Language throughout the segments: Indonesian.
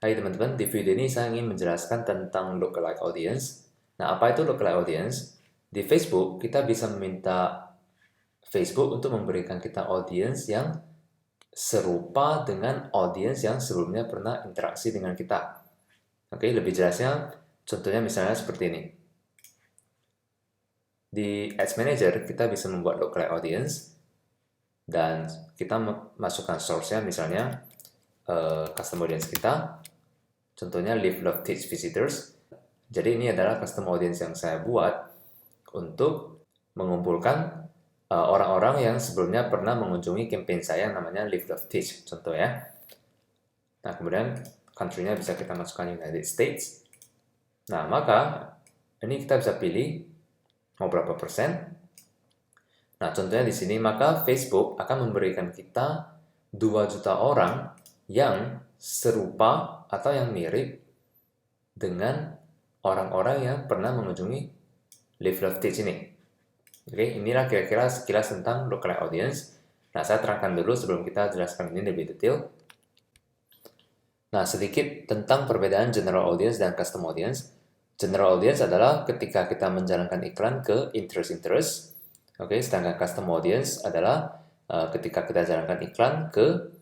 Hai teman-teman, di video ini saya ingin menjelaskan tentang lookalike audience. Nah, apa itu lookalike audience? Di Facebook, kita bisa meminta Facebook untuk memberikan kita audience yang serupa dengan audience yang sebelumnya pernah interaksi dengan kita. Oke, lebih jelasnya, contohnya misalnya seperti ini. Di Ads Manager, kita bisa membuat lookalike audience, dan kita masukkan source-nya misalnya custom audience kita. Contohnya Live Love Teach Visitors. Jadi ini adalah custom audience yang saya buat untuk mengumpulkan orang-orang yang sebelumnya pernah mengunjungi campaign saya yang namanya Live Love Teach, contoh ya. Nah, kemudian country-nya bisa kita masukkan United States. Nah, maka ini kita bisa pilih mau berapa persen. Nah, contohnya di sini, maka Facebook akan memberikan kita 2 juta orang yang serupa atau yang mirip dengan orang-orang yang pernah mengunjungi Live Love Teach ini. Oke, inilah kira-kira sekilas tentang lookalike audience. Nah, saya terangkan dulu sebelum kita jelaskan ini lebih detail. Nah, sedikit tentang perbedaan general audience dan custom audience. General audience adalah ketika kita menjalankan iklan ke interest. Oke, sedangkan custom audience adalah ketika kita jalankan iklan ke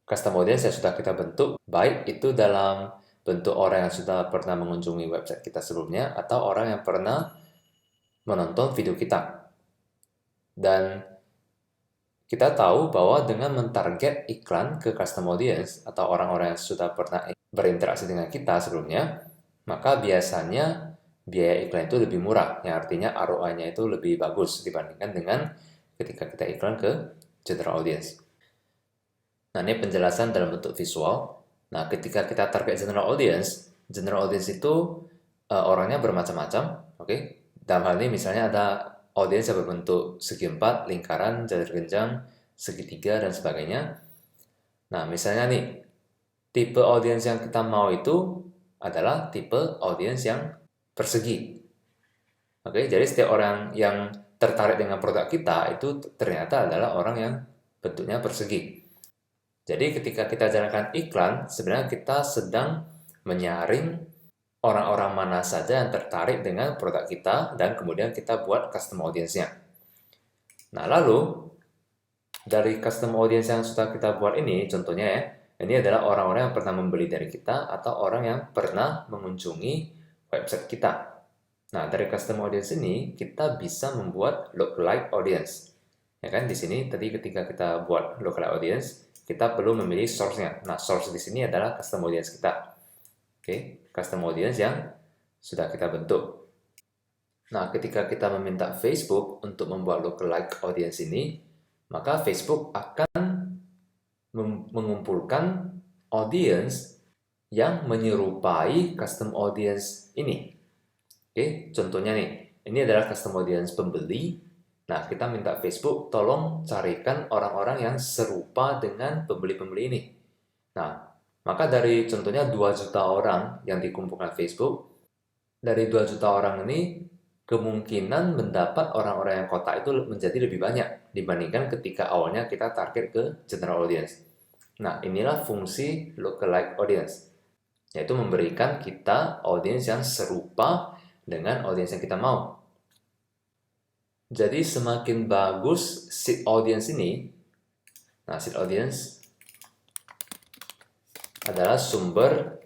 custom audience yang sudah kita bentuk, baik itu dalam bentuk orang yang sudah pernah mengunjungi website kita sebelumnya atau orang yang pernah menonton video kita. Dan kita tahu bahwa dengan mentarget iklan ke custom audience atau orang-orang yang sudah pernah berinteraksi dengan kita sebelumnya, maka biasanya biaya iklan itu lebih murah, yang artinya ROI-nya itu lebih bagus dibandingkan dengan ketika kita iklan ke general audience. Nah, ini penjelasan dalam bentuk visual. Nah, ketika kita target general audience itu orangnya bermacam-macam, oke? Dalam hal ini misalnya ada audiens yang berbentuk segi 4, lingkaran, jalur genjang, segitiga, dan sebagainya. Nah, misalnya nih, tipe audiens yang kita mau itu adalah tipe audiens yang persegi. Oke, jadi setiap orang yang tertarik dengan produk kita itu ternyata adalah orang yang bentuknya persegi. Jadi ketika kita jalankan iklan, sebenarnya kita sedang menyaring orang-orang mana saja yang tertarik dengan produk kita dan kemudian kita buat custom audience-nya. Nah, lalu dari custom audience yang sudah kita buat ini, contohnya ya, ini adalah orang-orang yang pernah membeli dari kita atau orang yang pernah mengunjungi website kita. Nah, dari custom audience ini kita bisa membuat lookalike audience. Ya kan, di sini tadi ketika kita buat lookalike audience, kita perlu memilih source-nya. Nah, source di sini adalah custom audience kita. Oke, custom audience yang sudah kita bentuk. Nah, ketika kita meminta Facebook untuk membuat lookalike audience ini, maka Facebook akan mengumpulkan audience yang menyerupai custom audience ini. Oke, contohnya nih, ini adalah custom audience pembeli. Nah, kita minta Facebook tolong carikan orang-orang yang serupa dengan pembeli-pembeli ini. Nah, maka dari contohnya 2 juta orang yang dikumpulkan Facebook, dari 2 juta orang ini kemungkinan mendapat orang-orang yang kotak itu menjadi lebih banyak dibandingkan ketika awalnya kita target ke general audience. Nah, inilah fungsi lookalike audience, yaitu memberikan kita audience yang serupa dengan audience yang kita mau. Jadi semakin bagus seed audience ini, nah seed audience adalah sumber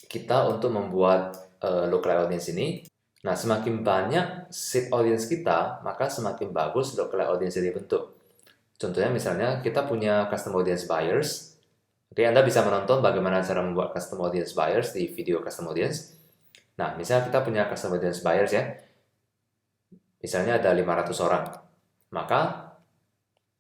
kita untuk membuat lookalike audience ini. Nah, semakin banyak seed audience kita, maka semakin bagus lookalike audience yang dibentuk. Contohnya misalnya kita punya custom audience buyers. Oke, Anda bisa menonton bagaimana cara membuat custom audience buyers di video custom audience. Nah, misalnya kita punya custom audience buyers ya. Misalnya ada 500 orang. Maka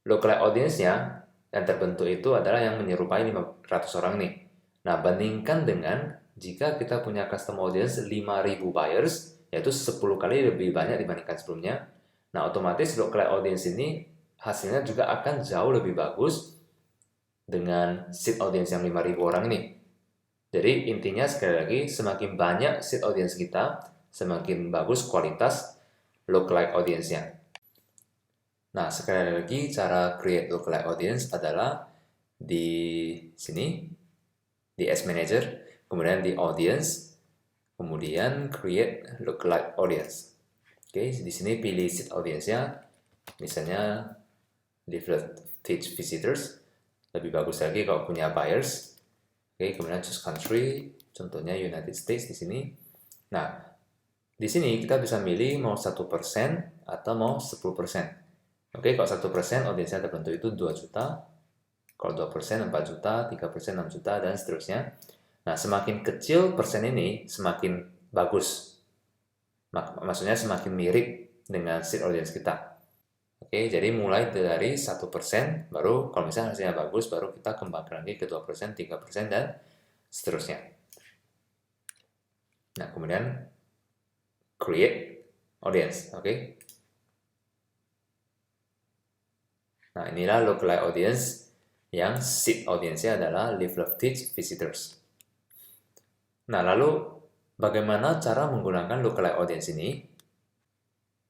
lookalike audience-nya yang terbentuk itu adalah yang menyerupai 500 orang nih. Nah, bandingkan dengan jika kita punya custom audience 5.000 buyers, yaitu 10 kali lebih banyak dibandingkan sebelumnya. Nah, otomatis lookalike audience ini hasilnya juga akan jauh lebih bagus dengan seed audience yang 5.000 orang ini. Jadi intinya sekali lagi, semakin banyak seed audience kita, semakin bagus kualitas lookalike audience-nya. Nah, sekali lagi cara create lookalike audience adalah di sini. di Ads Manager, kemudian di Audience, kemudian Create Lookalike Audience. Oke, di sini pilih seed audience-nya, misalnya Leaflet Page Visitors, lebih bagus lagi kalau punya buyers. Oke, kemudian choose country, contohnya United States di sini. Nah, di sini kita bisa milih mau 1% atau mau 10%. Oke, kalau 1% audiensnya terbentuk itu 2 juta, kalau 2% 4 juta, 3% 6 juta, dan seterusnya. Nah, semakin kecil persen ini, semakin bagus. Maksudnya semakin mirip dengan seed audience kita. Oke, jadi mulai dari 1%, baru kalau misalnya hasilnya bagus, baru kita kembangkan lagi ke 2%, 3%, dan seterusnya. Nah, kemudian create audience, oke. Nah, inilah lookalike audience yang seed audience-nya adalah Leaflet Page Visitors. Nah, lalu bagaimana cara menggunakan lookalike audience ini?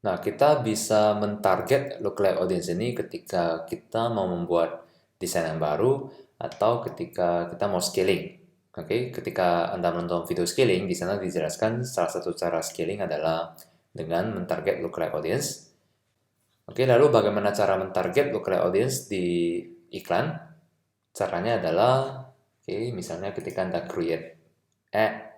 Nah, kita bisa mentarget lookalike audience ini ketika kita mau membuat desain yang baru atau ketika kita mau scaling. Oke, ketika Anda menonton video scaling, di sana dijelaskan salah satu cara scaling adalah dengan mentarget lookalike audience. Oke, lalu bagaimana cara mentarget lookalike audience di iklan? Caranya adalah, oke, misalnya ketika Anda create ad.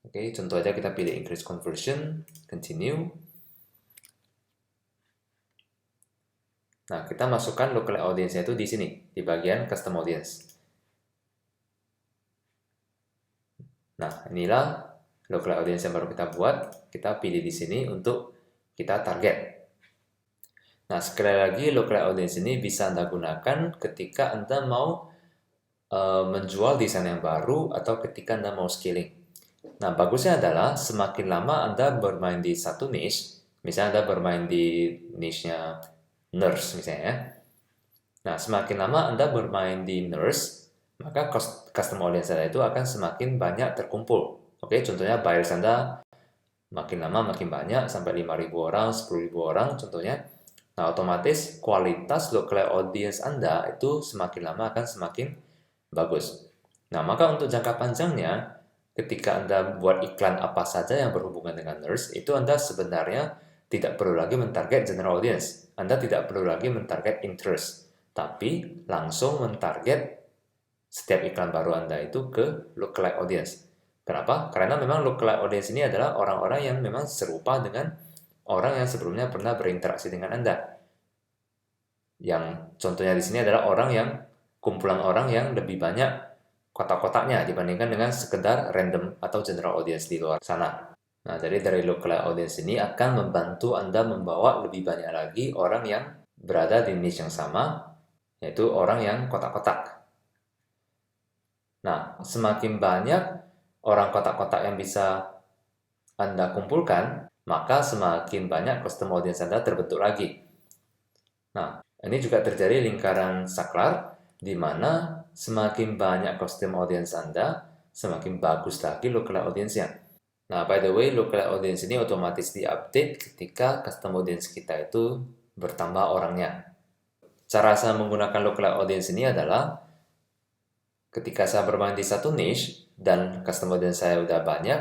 Oke, contoh aja kita pilih increase conversion, continue. Nah, kita masukkan lookalike audience-nya itu di sini, di bagian custom audience. Nah, inilah lookalike audience yang baru kita buat. Kita pilih di sini untuk kita target. Nah, sekali lagi lookalike audience ini bisa Anda gunakan ketika Anda mau menjual desain yang baru atau ketika Anda mau scaling. Nah, bagusnya adalah semakin lama Anda bermain di satu niche, misalnya Anda bermain di niche-nya nurse misalnya ya. Nah, semakin lama Anda bermain di nurse, maka custom audience Anda itu akan semakin banyak terkumpul. Oke, contohnya buyers Anda makin lama makin banyak, sampai 5.000 orang, 10.000 orang contohnya. Nah, otomatis kualitas lookalike audience Anda itu semakin lama akan semakin bagus. Nah, maka untuk jangka panjangnya, ketika Anda buat iklan apa saja yang berhubungan dengan nurse, itu Anda sebenarnya tidak perlu lagi mentarget general audience. Anda tidak perlu lagi mentarget interest, tapi langsung mentarget setiap iklan baru Anda itu ke lookalike audience. Kenapa? Karena memang lookalike audience ini adalah orang-orang yang memang serupa dengan orang yang sebelumnya pernah berinteraksi dengan Anda. Yang contohnya di sini adalah orang yang kumpulan orang yang lebih banyak kotak-kotaknya dibandingkan dengan sekedar random atau general audience di luar sana. Nah, jadi dari lookalike audience ini akan membantu Anda membawa lebih banyak lagi orang yang berada di niche yang sama, yaitu orang yang kotak-kotak. Nah, semakin banyak orang kotak-kotak yang bisa Anda kumpulkan, maka semakin banyak custom audience Anda terbentuk lagi. Nah, ini juga terjadi lingkaran saklar, di mana semakin banyak custom audience Anda, semakin bagus lagi lookalike audience-nya. Nah, by the way, lookalike audience ini otomatis diupdate ketika custom audience kita itu bertambah orangnya. Cara saya menggunakan lookalike audience ini adalah ketika saya bermain di satu niche dan custom audience saya udah banyak,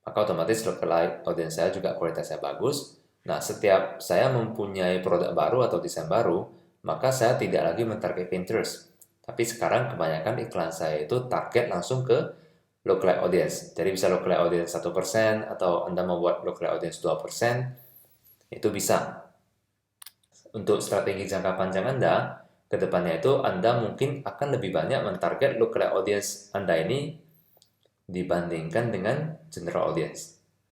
maka otomatis lookalike audience saya juga kualitasnya bagus. Nah, setiap saya mempunyai produk baru atau desain baru, maka saya tidak lagi mentarget Pinterest. Tapi sekarang kebanyakan iklan saya itu target langsung ke lookalike audience. Jadi bisa lookalike audience 1% atau Anda membuat lookalike audience 2%, itu bisa. Untuk strategi jangka panjang Anda, ke depannya itu Anda mungkin akan lebih banyak mentarget lookalike audience Anda ini dibandingkan dengan general audience.